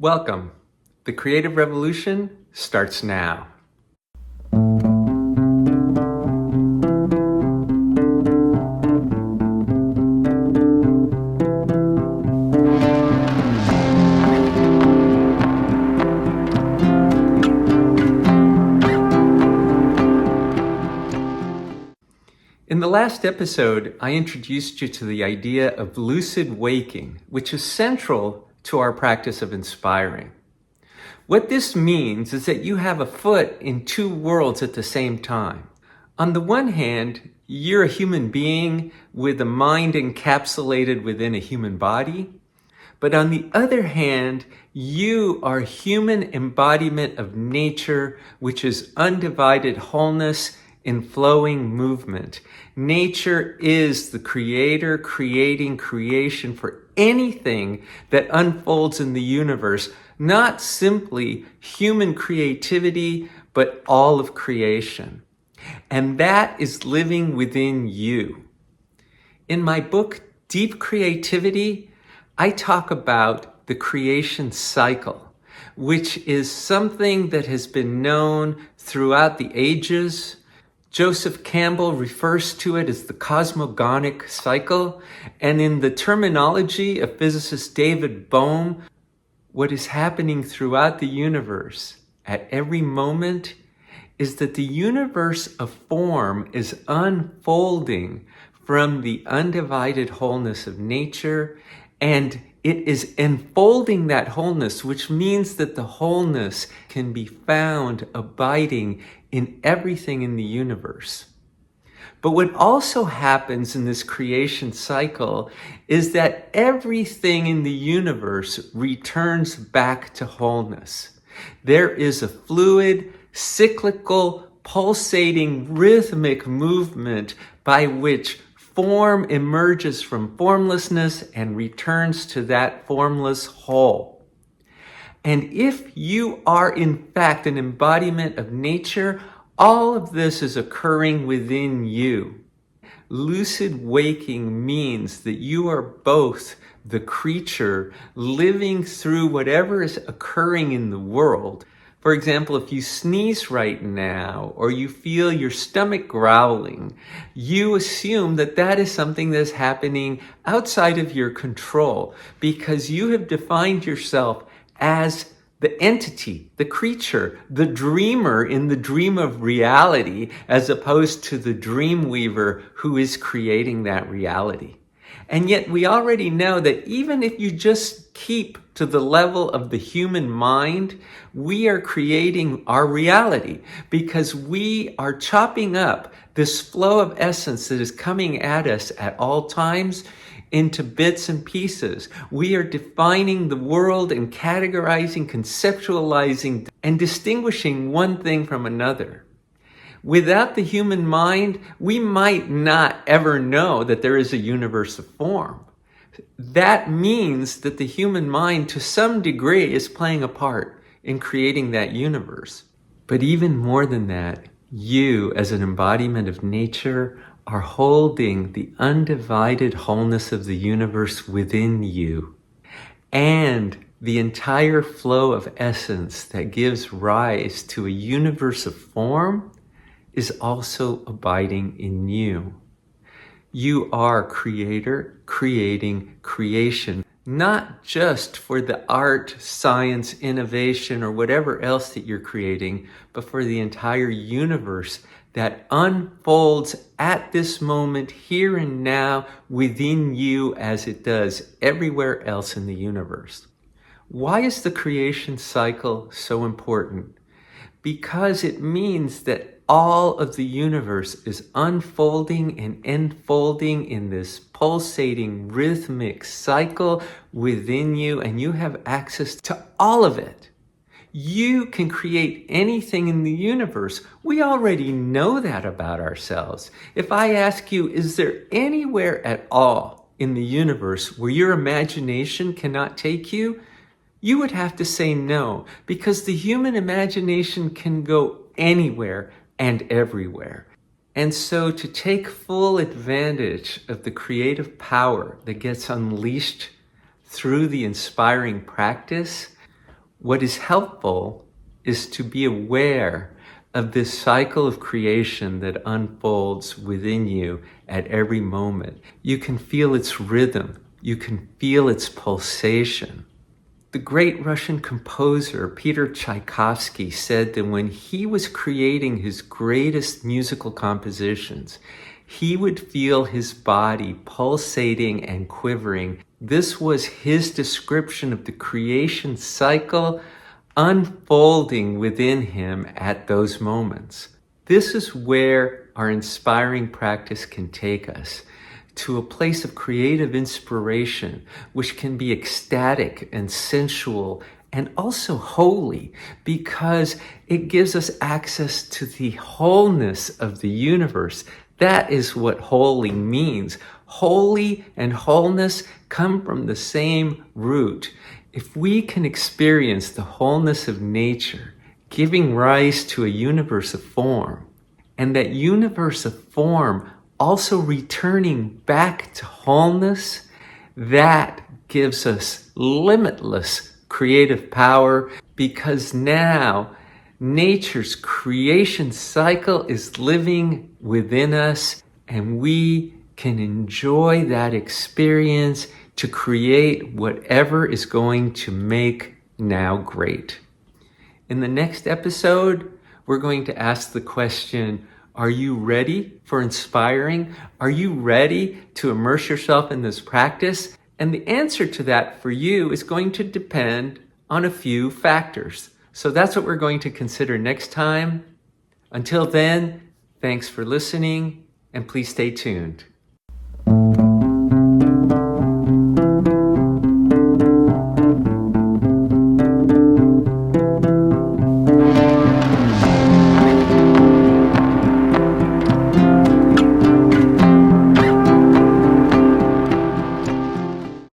Welcome. The creative revolution starts now. In the last episode, I introduced you to the idea of lucid waking, which is central to our practice of inspiring. What this means is that you have a foot in two worlds at the same time. On the one hand, you're a human being with a mind encapsulated within a human body. But on the other hand, you are human embodiment of nature, which is undivided wholeness in flowing movement. Nature is the creator creating creation for anything that unfolds in the universe, not simply human creativity, but all of creation. And that is living within you. In my book, Deep Creativity, I talk about the creation cycle, which is something that has been known throughout the ages. Joseph Campbell refers to it as the cosmogonic cycle, and in the terminology of physicist David Bohm, what is happening throughout the universe at every moment is that the universe of form is unfolding from the undivided wholeness of nature, and it is enfolding that wholeness, which means that the wholeness can be found abiding in everything in the universe. But what also happens in this creation cycle is that everything in the universe returns back to wholeness. There is a fluid, cyclical, pulsating, rhythmic movement by which form emerges from formlessness and returns to that formless whole. And if you are in fact an embodiment of nature, all of this is occurring within you. Lucid waking means that you are both the creature living through whatever is occurring in the world. For example, if you sneeze right now or you feel your stomach growling, you assume that that is something that's happening outside of your control because you have defined yourself as the entity, the creature, the dreamer in the dream of reality, as opposed to the dream weaver who is creating that reality. And yet we already know that even if you just keep to the level of the human mind, we are creating our reality because we are chopping up this flow of essence that is coming at us at all times into bits and pieces. We are defining the world and categorizing, conceptualizing, and distinguishing one thing from another. Without the human mind, we might not ever know that there is a universe of form. That means that the human mind, to some degree, is playing a part in creating that universe. But even more than that, you, as an embodiment of nature, are holding the undivided wholeness of the universe within you. And the entire flow of essence that gives rise to a universe of form is also abiding in you. You are creator, creating creation, not just for the art, science, innovation, or whatever else that you're creating, but for the entire universe that unfolds at this moment, here and now, within you as it does everywhere else in the universe. Why is the creation cycle so important? Because it means that all of the universe is unfolding and enfolding in this pulsating rhythmic cycle within you, and you have access to all of it. You can create anything in the universe. We already know that about ourselves. If I ask you, is there anywhere at all in the universe where your imagination cannot take you? You would have to say no, because the human imagination can go anywhere and everywhere. And so to take full advantage of the creative power that gets unleashed through the inspiring practice, What is helpful is to be aware of this cycle of creation that unfolds within you at every moment. You can feel its rhythm. You can feel its pulsation. The great Russian composer Peter Tchaikovsky said that when he was creating his greatest musical compositions, he would feel his body pulsating and quivering. This was his description of the creation cycle unfolding within him at those moments. This is where our inspiring practice can take us, to a place of creative inspiration, which can be ecstatic and sensual and also holy, because it gives us access to the wholeness of the universe. That is what holy means. Holy and wholeness come from the same root. If we can experience the wholeness of nature, giving rise to a universe of form, and that universe of form also returning back to wholeness, that gives us limitless creative power, because now nature's creation cycle is living within us, and we can enjoy that experience to create whatever is going to make now great. In the next episode, we're going to ask the question, are you ready for inspiring? Are you ready to immerse yourself in this practice? And the answer to that for you is going to depend on a few factors. So that's what we're going to consider next time. Until then, thanks for listening, and please stay tuned.